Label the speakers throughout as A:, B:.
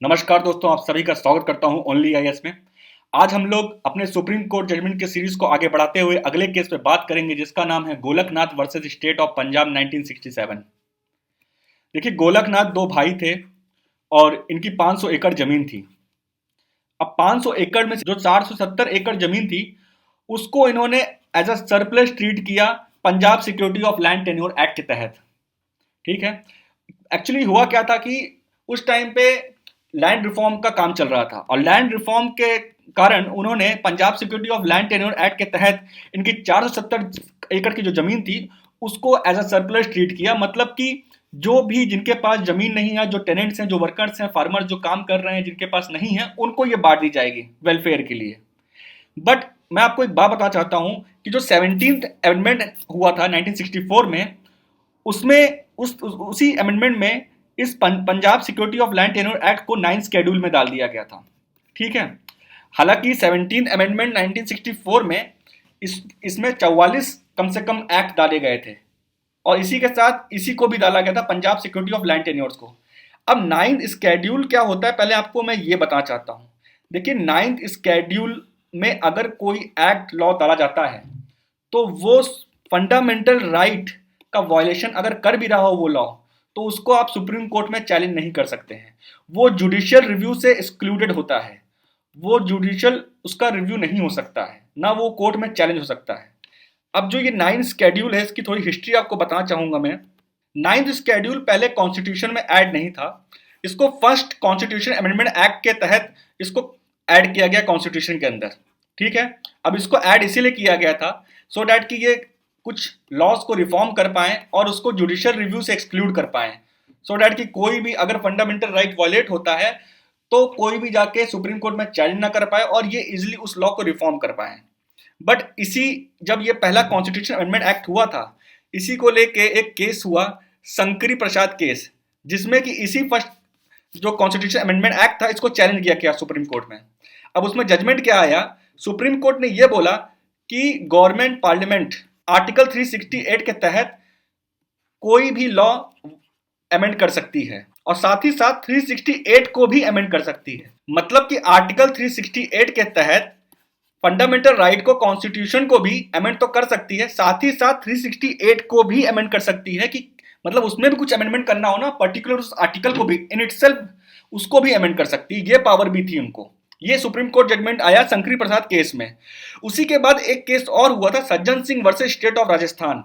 A: नमस्कार दोस्तों, आप सभी का स्वागत करता हूं ओनली आईएएस में। आज हम लोग अपने सुप्रीम कोर्ट जजमेंट के सीरीज को आगे बढ़ाते हुए अगले केस पे बात करेंगे, जिसका नाम है Golaknath versus state of Punjab 1967। देखिए, गोलकनाथ दो भाई थे और इनकी 500 एकड़ जमीन थी। अब 500 एकड़ में से जो 470 एकड़ जमीन थी, उसको इन्होंने एज अ सरप्लस ट्रीट किया Punjab security of land tenure act के तहत। ठीक है। एक्चुअली हुआ क्या था कि उस टाइम पे लैंड रिफॉर्म का काम चल रहा था और लैंड रिफॉर्म के कारण उन्होंने Punjab security of land tenure act के तहत इनकी 470 एकड़ की जो जमीन थी उसको एज अ सरप्लस ट्रीट किया। मतलब कि जो भी जिनके पास जमीन नहीं है, जो टेनेंट्स हैं, जो वर्कर्स हैं, फार्मर जो काम कर रहे हैं, जिनके पास नहीं है, उनको ये बांट दी जाएगी वेलफेयर के लिए। बट मैं आपको एक बात बताना चाहता हूं कि जो 17th अमेंडमेंट हुआ था 1964 में, उसमें उसी अमेंडमेंट में इस Punjab security of land tenure act को 9th शेड्यूल में डाल दिया गया था। ठीक है। हालांकि 17th अमेंडमेंट 1964 में इसमें 44 कम से कम एक्ट डाले गए थे और इसी के साथ इसी को भी डाला गया था, Punjab security of land tenures को। अब 9th शेड्यूल क्या होता है, पहले आपको मैं ये बताना चाहता हूं। देखिए, 9th शेड्यूल में अगर कोई एक्ट लॉ डाला जाता है तो वो फंडामेंटल राइट का वायलेशन अगर कर भी रहा हो वो लॉ, तो उसको आप सुप्रीम कोर्ट में चैलेंज नहीं कर सकते हैं। वो जुडिशियल रिव्यू से एक्सक्लूडेड होता है। वो जुडिशियल उसका रिव्यू नहीं हो सकता है, ना वो कोर्ट में चैलेंज हो सकता है। अब जो ये 9th शेड्यूल है, इसकी थोड़ी हिस्ट्री आपको बताना चाहूंगा मैं। 9th शेड्यूल पहले कॉन्स्टिट्यूशन में ऐड नहीं था। इसको फर्स्ट कॉन्स्टिट्यूशन अमेंडमेंट एक्ट के तहत इसको ऐड किया गया कॉन्स्टिट्यूशन के अंदर। ठीक है। अब इसको ऐड इसीलिए किया गया था सो डैट कि ये कुछ लॉज को रिफॉर्म कर पाए और उसको जुडिशियल रिव्यू से एक्सक्लूड कर पाए, सो डैट कि कोई भी अगर फंडामेंटल राइट वायलेट होता है तो कोई भी जाके सुप्रीम कोर्ट में चैलेंज ना कर पाए और ये इजिली उस लॉ को रिफॉर्म कर पाए। बट इसी जब ये पहला कॉन्स्टिट्यूशन अमेंडमेंट एक्ट हुआ था, इसी को लेके एक केस हुआ, शंकरी प्रसाद केस, जिसमें कि इसी फर्स्ट जो कॉन्स्टिट्यूशन अमेंडमेंट एक्ट था इसको चैलेंज किया गया सुप्रीम कोर्ट में। अब उसमें जजमेंट क्या आया, सुप्रीम कोर्ट ने यह बोला कि गवर्नमेंट पार्लियामेंट आर्टिकल 368 के तहत कोई भी लॉ अमेंड कर सकती है और साथ ही साथ 368 को भी अमेंड कर सकती है। मतलब कि आर्टिकल 368 के तहत फंडामेंटल राइट को, कॉन्स्टिट्यूशन को भी अमेंड तो कर सकती है, साथ ही साथ 368 को भी अमेंड कर सकती है कि मतलब उसमें भी कुछ अमेंडमेंट करना हो ना, पर्टिकुलर उस आर्टिकल को भी इन इटसेल्फ उसको भी अमेंड कर सकती है। ये पावर भी थी उनको। ये सुप्रीम कोर्ट जजमेंट आया शंकरी प्रसाद केस में। उसी के बाद एक केस और हुआ था, Sajjan Singh versus state of Rajasthan,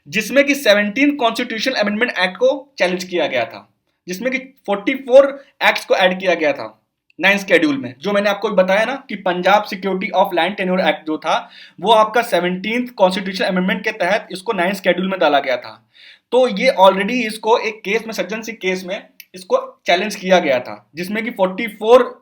A: जिसमें कि 17 कॉन्स्टिट्यूशन अमेंडमेंट एक्ट को चैलेंज किया गया था, जिसमें कि 44 एक्ट्स को ऐड किया गया था 9th शेड्यूल में। जो मैंने आपको बताया ना कि Punjab security of land tenure act जो था वो आपका 17th कॉन्स्टिट्यूशन अमेंडमेंट के तहत इसको 9th शेड्यूल में डाला गया था। तो ये ऑलरेडी इसको एक केस में, सज्जन सिंह केस में इसको चैलेंज किया गया था, जिसमें कि 44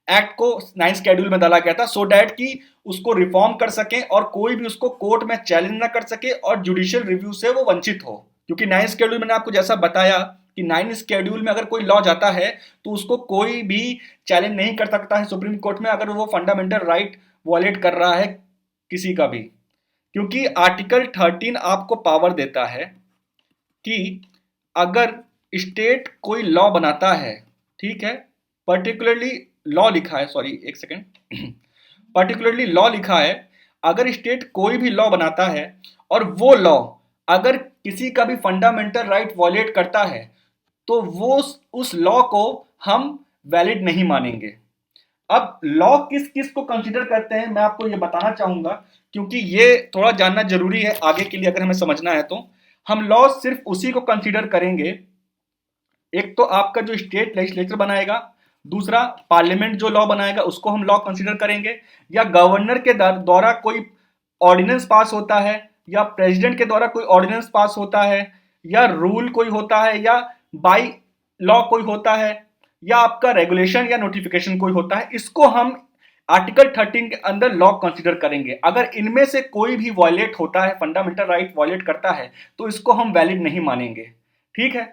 A: एक्ट को 9th शेड्यूल में डाला गया था सो डैट कि उसको रिफॉर्म कर सके और कोई भी उसको कोर्ट में चैलेंज ना कर सके और जुडिशियल रिव्यू से वो वंचित हो। क्योंकि 9th शेड्यूल मैंने आपको जैसा बताया कि 9th शेड्यूल में अगर कोई लॉ जाता है तो उसको कोई भी चैलेंज नहीं कर सकता है सुप्रीम कोर्ट में, अगर वो फंडामेंटल राइट वायलेट कर रहा है किसी का भी। क्योंकि आर्टिकल 13 आपको पावर देता है कि अगर स्टेट कोई लॉ बनाता है, ठीक है, पर्टिकुलरली लॉ लिखा है, सॉरी एक सेकेंड, पर्टिकुलरली लॉ लिखा है, अगर स्टेट कोई भी लॉ बनाता है और वो लॉ अगर किसी का भी फंडामेंटल राइट वायलेट करता है तो वो उस लॉ को हम वैलिड नहीं मानेंगे। अब लॉ किस किस को कंसीडर करते हैं मैं आपको ये बताना चाहूंगा, क्योंकि ये थोड़ा जानना जरूरी है आगे के लिए अगर हमें समझना है। तो हम लॉ सिर्फ उसी को कंसीडर करेंगे, एक तो आपका जो स्टेट लेजिस्लेचर बनाएगा, दूसरा पार्लियामेंट जो लॉ बनाएगा उसको हम लॉ कंसीडर करेंगे, या गवर्नर के द्वारा कोई ऑर्डिनेंस पास होता है, या प्रेसिडेंट के द्वारा कोई ऑर्डिनेंस पास होता है, या रूल कोई होता है, या बाई लॉ कोई होता है, या आपका रेगुलेशन या नोटिफिकेशन कोई होता है, इसको हम आर्टिकल 13 के अंदर लॉ कंसीडर करेंगे। अगर इनमें से कोई भी वायलेट होता है, फंडामेंटल राइट वायलेट करता है, तो इसको हम वैलिड नहीं मानेंगे। ठीक है।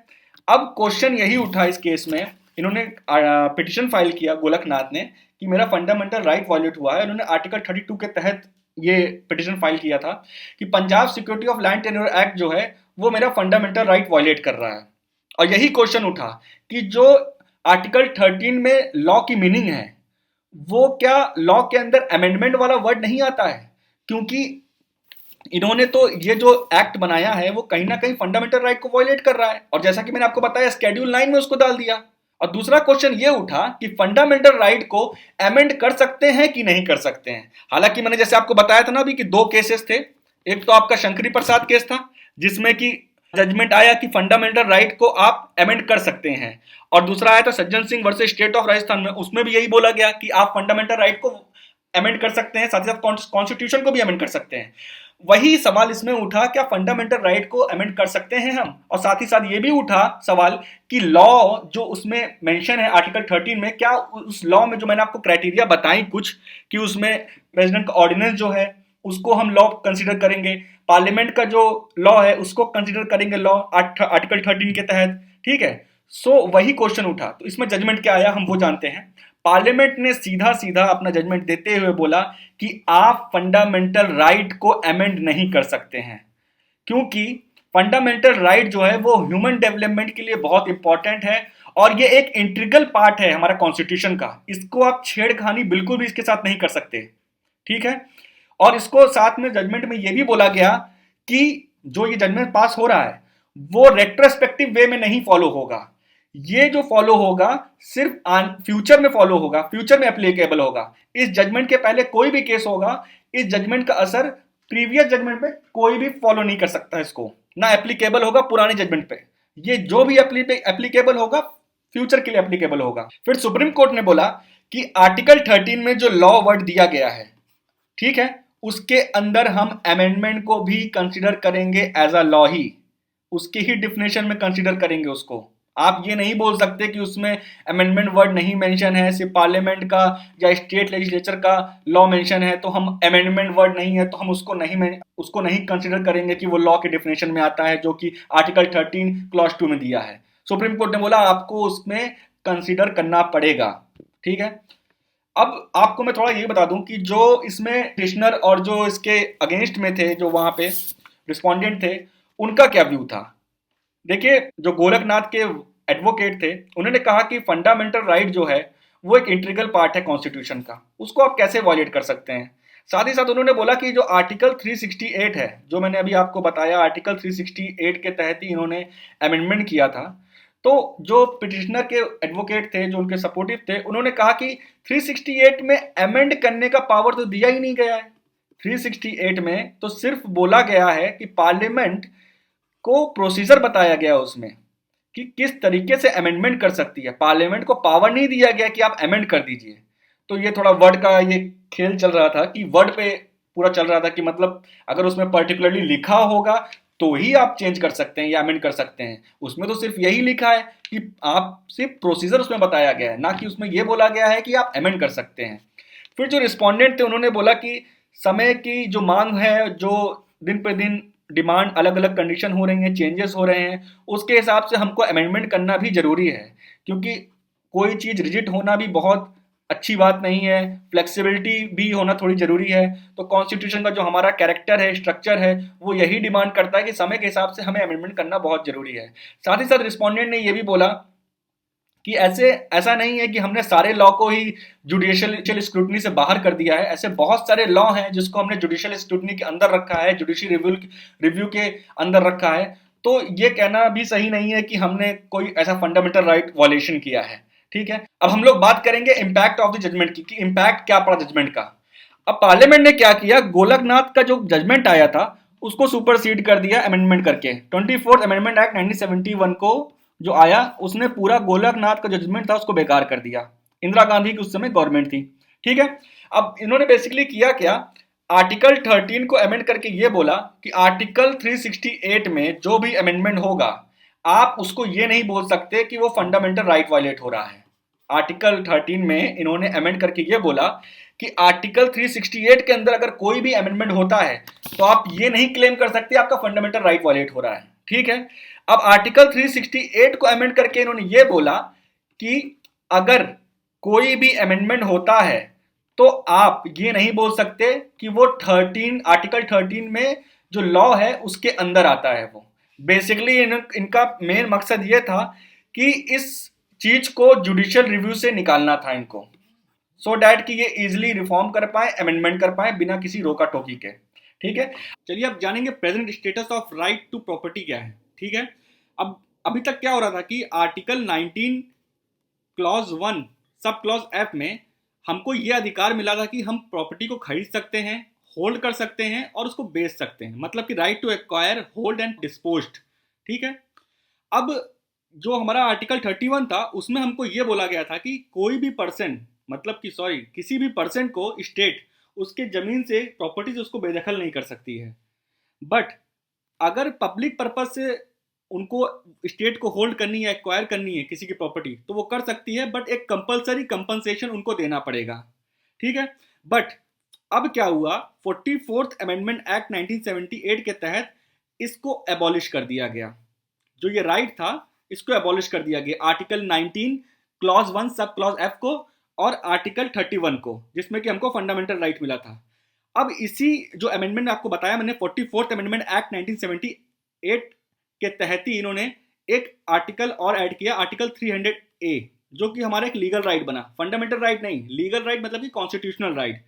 A: अब क्वेश्चन यही उठा इस केस में, इन्होंने पिटिशन फाइल किया गोलकनाथ ने कि मेरा फंडामेंटल राइट वायलेट हुआ है। इन्होंने आर्टिकल 32 के तहत ये पिटिशन फाइल किया था कि Punjab security of land tenure act जो है वो मेरा फंडामेंटल राइट वायलेट कर रहा है। और यही क्वेश्चन उठा कि जो आर्टिकल 13 में लॉ की मीनिंग है, वो क्या लॉ के अंदर अमेंडमेंट वाला वर्ड नहीं आता है? क्योंकि इन्होंने तो ये जो एक्ट बनाया है वो कहीं ना कहीं फंडामेंटल राइट को वायलेट कर रहा है, और जैसा कि मैंने आपको बताया स्केड्यूल 9 में उसको डाल दिया। और दूसरा क्वेश्चन ये उठा कि फंडामेंटल राइट को अमेंड कर सकते हैं कि नहीं कर सकते हैं। हालांकि मैंने जैसे आपको बताया था ना अभी कि दो केसेस थे, एक तो आपका शंकरी प्रसाद केस था जिसमें कि जजमेंट आया कि फंडामेंटल राइट को आप अमेंड कर सकते हैं, और दूसरा आया था Sajjan Singh versus state of Rajasthan में, उसमें भी यही बोला गया कि आप फंडामेंटल राइट को अमेंड कर सकते हैं, साथ ही साथ कॉन्स्टिट्यूशन को भी अमेंड कर सकते हैं। वही सवाल इसमें उठा, क्या फंडामेंटल राइट को अमेंड कर सकते हैं हम? और साथ ही साथ ये भी उठा सवाल कि लॉ जो उसमें मेंशन है आर्टिकल 13 में, क्या उस लॉ में जो मैंने आपको क्राइटेरिया बताई कुछ कि उसमें प्रेसिडेंट का ऑर्डिनेंस जो है उसको हम लॉ कंसीडर करेंगे, पार्लियामेंट का जो लॉ है उसको कंसीडर करेंगे लॉ आर्टिकल 13 के तहत, ठीक है। सो वही क्वेश्चन उठा, तो इसमें जजमेंट क्या आया हम वो जानते हैं। पार्लियामेंट ने सीधा सीधा अपना जजमेंट देते हुए बोला कि आप फंडामेंटल राइट को अमेंड नहीं कर सकते हैं, क्योंकि फंडामेंटल राइट जो है वो ह्यूमन डेवलपमेंट के लिए बहुत इंपॉर्टेंट है और ये एक इंटीग्रल पार्ट है हमारा कॉन्स्टिट्यूशन का। इसको आप छेड़खानी बिल्कुल भी इसके साथ नहीं कर सकते, ठीक है। और इसको साथ में जजमेंट में ये भी बोला गया कि जो ये जजमेंट पास हो रहा है वो रेट्रोस्पेक्टिव वे में नहीं फॉलो होगा, ये जो फॉलो होगा सिर्फ फ्यूचर में फॉलो होगा, फ्यूचर में एप्लीकेबल होगा। इस जजमेंट के पहले कोई भी केस होगा, इस जजमेंट का असर प्रीवियस जजमेंट पे कोई भी फॉलो नहीं कर सकता, इसको ना एप्लीकेबल होगा पुराने जजमेंट पे, ये जो भी एप्लीकेबल होगा फ्यूचर के लिए एप्लीकेबल होगा। फिर सुप्रीम कोर्ट ने बोला कि आर्टिकल 13 में जो लॉ वर्ड दिया गया है, ठीक है, उसके अंदर हम अमेंडमेंट को भी कंसीडर करेंगे एज अ लॉ ही, उसकी ही डिफिनेशन में कंसीडर करेंगे उसको। आप ये नहीं बोल सकते कि उसमें अमेंडमेंट वर्ड नहीं मेंशन है, सिर्फ पार्लियामेंट का या स्टेट लेजिस्लेचर का लॉ मेंशन है तो हम अमेंडमेंट वर्ड नहीं है तो हम उसको नहीं कंसीडर करेंगे कि वो लॉ के डिफिनेशन में आता है जो कि आर्टिकल 13 क्लॉज 2 में दिया है। सुप्रीम कोर्ट ने बोला आपको उसमें कंसीडर करना पड़ेगा, ठीक है। अब आपको मैं थोड़ा ये बता दूं कि जो इसमें पिटिशनर और जो इसके अगेंस्ट में थे, जो वहां पे रिस्पोंडेंट थे, उनका क्या व्यू था। देखिए, जो गोरखनाथ के एडवोकेट थे उन्होंने कहा कि फंडामेंटल राइट जो है वो एक इंटीग्रल पार्ट है कॉन्स्टिट्यूशन का, उसको आप कैसे वायलेट कर सकते हैं। साथ ही साथ उन्होंने बोला कि जो आर्टिकल 368 है, जो मैंने अभी आपको बताया आर्टिकल 368 के तहत ही इन्होंने अमेंडमेंट किया था, तो जो पिटिशनर के एडवोकेट थे, जो उनके सपोर्टिव थे, उन्होंने कहा कि 368 में अमेंड करने का पावर तो दिया ही नहीं गया है। 368 में तो सिर्फ बोला गया है कि पार्लियामेंट को प्रोसीजर बताया गया उसमें कि किस तरीके से अमेंडमेंट कर सकती है, पार्लियामेंट को पावर नहीं दिया गया कि आप अमेंड कर दीजिए। तो ये थोड़ा वर्ड का ये खेल चल रहा था कि वर्ड पे पूरा चल रहा था कि मतलब अगर उसमें पर्टिकुलरली लिखा होगा तो ही आप चेंज कर सकते हैं या अमेंड कर सकते हैं, उसमें तो सिर्फ यही लिखा है कि आप सिर्फ प्रोसीजर उसमें बताया गया है, ना कि उसमें यह बोला गया है कि आप अमेंड कर सकते हैं। फिर जो रिस्पोंडेंट थे उन्होंने बोला कि समय की जो मांग है, जो दिन पर दिन डिमांड अलग अलग कंडीशन हो रही हैं, चेंजेस हो रहे हैं, उसके हिसाब से हमको अमेंडमेंट करना भी जरूरी है, क्योंकि कोई चीज़ रिजिड होना भी बहुत अच्छी बात नहीं है, फ्लेक्सिबिलिटी भी होना थोड़ी जरूरी है। तो कॉन्स्टिट्यूशन का जो हमारा कैरेक्टर है, स्ट्रक्चर है, वो यही डिमांड करता है कि समय के हिसाब से हमें अमेंडमेंट करना बहुत जरूरी है। साथ ही साथ रिस्पोंडेंट ने ये भी बोला कि ऐसा नहीं है कि हमने सारे लॉ को ही जुडिशियल स्क्रूटनी से बाहर कर दिया है, ऐसे बहुत सारे लॉ हैं जिसको हमने जुडिशियल स्क्रूटनी के अंदर रखा है, जुडिशियल रिव्यू के अंदर रखा है। तो ये कहना भी सही नहीं है कि हमने कोई ऐसा फंडामेंटल राइट वायलेशन किया है, ठीक है। अब हम लोग बात करेंगे इंपैक्ट ऑफ द जजमेंट की, कि इंपैक्ट क्या पड़ा जजमेंट का। अब पार्लियामेंट ने क्या किया, गोलकनाथ का जो जजमेंट आया था उसको सुपरसीड कर दिया अमेंडमेंट करके। 24th अमेंडमेंट एक्ट 1971 को जो आया उसने पूरा गोलकनाथ का जजमेंट था उसको बेकार कर दिया। इंदिरा गांधी की उस समय गवर्नमेंट थी, ठीक है। अब इन्होंने बेसिकली किया क्या, आर्टिकल 13 को अमेंड करके ये बोला कि आर्टिकल 368 में जो भी अमेंडमेंट होगा आप उसको ये नहीं बोल सकते कि वो फंडामेंटल राइट वायलेट हो रहा है। आर्टिकल 13 में इन्होंने अमेंड करके ये बोला कि आर्टिकल 368 के अंदर अगर कोई भी अमेंडमेंट होता है तो आप ये नहीं क्लेम कर सकते आपका फंडामेंटल राइट वायलेट हो रहा है, ठीक है। अब आर्टिकल 368 को अमेंड करके इन्होंने ये बोला कि अगर कोई भी अमेंडमेंट होता है तो आप ये नहीं बोल सकते कि वो आर्टिकल 13 में जो लॉ है उसके अंदर आता है। वो बेसिकली इनका मेन मकसद ये था कि इस चीज को जुडिशियल रिव्यू से निकालना था इनको, सो डैट कि ये इजिली रिफॉर्म कर पाए, अमेंडमेंट कर पाए बिना किसी रोका टोकी के। ठीक है, चलिए अब जानेंगे present status of right to property क्या है। ठीक है, अब अभी तक क्या हो रहा था कि article 19 clause 1 sub clause F में हमको ये अधिकार मिला था कि हम प्रॉपर्टी को खरीद सकते हैं, होल्ड कर सकते हैं और उसको बेच सकते हैं, मतलब कि right to acquire, hold and disposed. ठीक है, अब जो हमारा आर्टिकल 31 था उसमें हमको ये बोला गया था कि कोई भी पर्सन, मतलब कि सॉरी किसी भी पर्सन को स्टेट उसके जमीन से प्रॉपर्टी से उसको बेदखल नहीं कर सकती है। बट अगर पब्लिक पर्पज से उनको स्टेट को होल्ड करनी है, एक्वायर करनी है किसी की प्रॉपर्टी, तो वो कर सकती है, बट एक कंपलसरी कंपनसेशन उनको देना पड़ेगा। ठीक है, बट अब क्या हुआ, 44th अमेंडमेंट एक्ट 1978 के तहत इसको एबॉलिश कर दिया गया। जो ये राइट था इसको एबॉलिश कर दिया गया, article 19 clause 1 sub clause F को और आर्टिकल 31 को, जिसमें कि हमको फंडामेंटल राइट मिला था। अब इसी जो अमेंडमेंट आपको बताया मैंने, 44th अमेंडमेंट एक्ट 1978 के तहत ही इन्होंने एक आर्टिकल और ऐड किया, आर्टिकल 300 ए, जो कि हमारा एक लीगल राइट बना, फंडामेंटल राइट नहीं, लीगल राइट मतलब कि कॉन्स्टिट्यूशनल राइट।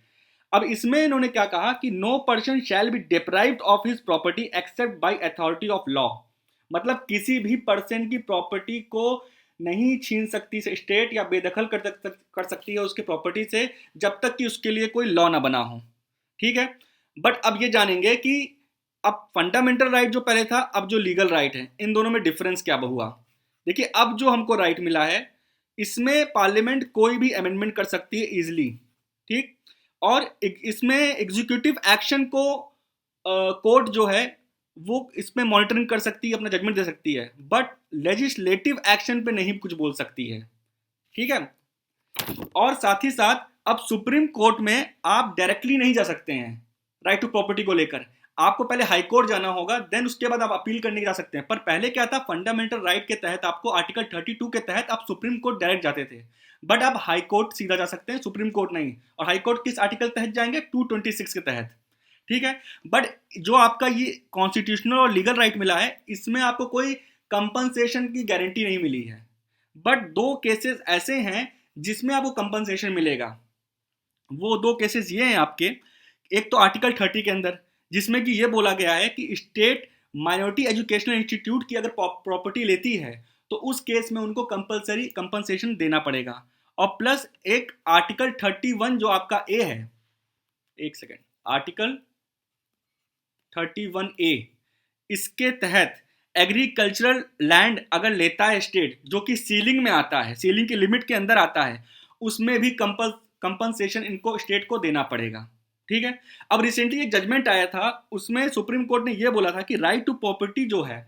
A: अब इसमें इन्होंने क्या कहा कि no person shall be deprived of his property except by authority of law, मतलब किसी भी पर्सन की प्रॉपर्टी को नहीं छीन सकती से स्टेट, या बेदखल कर सकती है उसकी प्रॉपर्टी से, जब तक कि उसके लिए कोई लॉ ना बना हो। ठीक है, बट अब ये जानेंगे कि अब फंडामेंटल राइट जो पहले था, अब जो लीगल राइट है, इन दोनों में डिफरेंस क्या हुआ। देखिए, अब जो हमको राइट मिला है इसमें पार्लियामेंट कोई भी अमेंडमेंट कर सकती है इजिली। ठीक, और इसमें एग्जीक्यूटिव एक्शन को कोर्ट जो है वो इसमें मॉनिटरिंग कर सकती है, अपना जजमेंट दे सकती है, बट लेजिस्लेटिव एक्शन पे नहीं कुछ बोल सकती है। ठीक है, और साथ ही साथ अब सुप्रीम कोर्ट में आप डायरेक्टली नहीं जा सकते हैं राइट टू प्रॉपर्टी को लेकर, आपको पहले हाई कोर्ट जाना होगा, देन उसके बाद आप अपील करने जा सकते हैं। पर पहले क्या था, फंडामेंटल राइट के तहत आपको आर्टिकल 32 के तहत आप सुप्रीम कोर्ट डायरेक्ट जाते थे, बट आप हाई कोर्ट सीधा जा सकते हैं, सुप्रीम कोर्ट नहीं। और हाई कोर्ट किस आर्टिकल तहत जाएंगे, 226 के तहत। ठीक है, बट जो आपका ये कॉन्स्टिट्यूशनल और लीगल राइट मिला है इसमें आपको कोई कंपनसेशन की गारंटी नहीं मिली है, बट दो केसेस ऐसे हैं जिसमें आपको कंपनसेशन मिलेगा। वो दो केसेस ये हैं आपके, एक तो आर्टिकल 30 के अंदर, जिसमें कि ये बोला गया है कि स्टेट माइनॉरिटी एजुकेशनल इंस्टीट्यूट की अगर प्रॉपर्टी लेती है तो उस केस में उनको कंपलसरी कंपनसेशन देना पड़ेगा। और प्लस एक आर्टिकल 31 जो आपका ए है, एक सेकेंड, आर्टिकल 31A, इसके तहत एग्रीकल्चरल लैंड अगर लेता है स्टेट, जो कि सीलिंग में आता है, सीलिंग की लिमिट के अंदर आता है, उसमें भी कंपनसेशन इनको स्टेट को देना पड़ेगा। ठीक है, अब रिसेंटली एक जजमेंट आया था, उसमें सुप्रीम कोर्ट ने यह बोला था कि राइट टू प्रॉपर्टी जो है,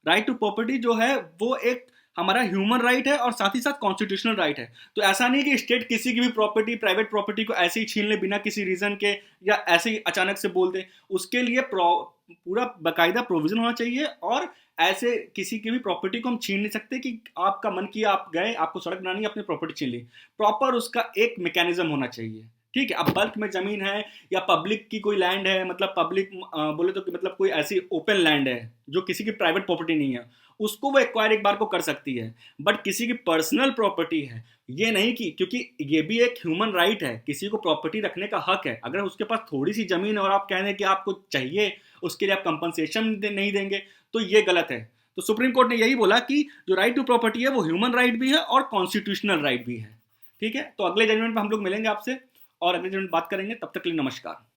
A: राइट टू प्रॉपर्टी जो है वो एक हमारा ह्यूमन राइट है और साथ ही साथ कॉन्स्टिट्यूशनल राइट है। तो ऐसा नहीं कि स्टेट किसी की भी प्रॉपर्टी, प्राइवेट प्रॉपर्टी को ऐसे ही छीन ले बिना किसी रीजन के, या ऐसे ही अचानक से बोल दे। उसके लिए पूरा बाकायदा प्रोविजन होना चाहिए, और ऐसे किसी की भी प्रॉपर्टी को हम छीन नहीं सकते कि आपका मन किया, आप गए, आपको सड़क बनानी है, अपनी प्रॉपर्टी छीन ली। प्रॉपर उसका एक मैकेनिज्म होना चाहिए। ठीक है, अब बल्क में जमीन है या पब्लिक की कोई लैंड है, मतलब पब्लिक बोले तो मतलब कोई ऐसी ओपन लैंड है जो किसी की प्राइवेट प्रॉपर्टी नहीं है, उसको वो एक्वायर एक बार को कर सकती है। बट किसी की पर्सनल प्रॉपर्टी है, ये नहीं कि, क्योंकि ये भी एक ह्यूमन राइट है, किसी को प्रॉपर्टी रखने का हक है। अगर उसके पास थोड़ी सी जमीन है और आप कह रहे हैं कि आपको चाहिए, उसके लिए आप कंपनसेशन नहीं देंगे, तो ये गलत है। तो सुप्रीम कोर्ट ने यही बोला कि जो राइट टू प्रॉपर्टी है वो ह्यूमन राइट भी है और कॉन्स्टिट्यूशनल राइट भी है। ठीक है, तो अगले जजमेंट में हम लोग मिलेंगे आपसे और अगले जजमेंट बात करेंगे। तब तक के लिए नमस्कार।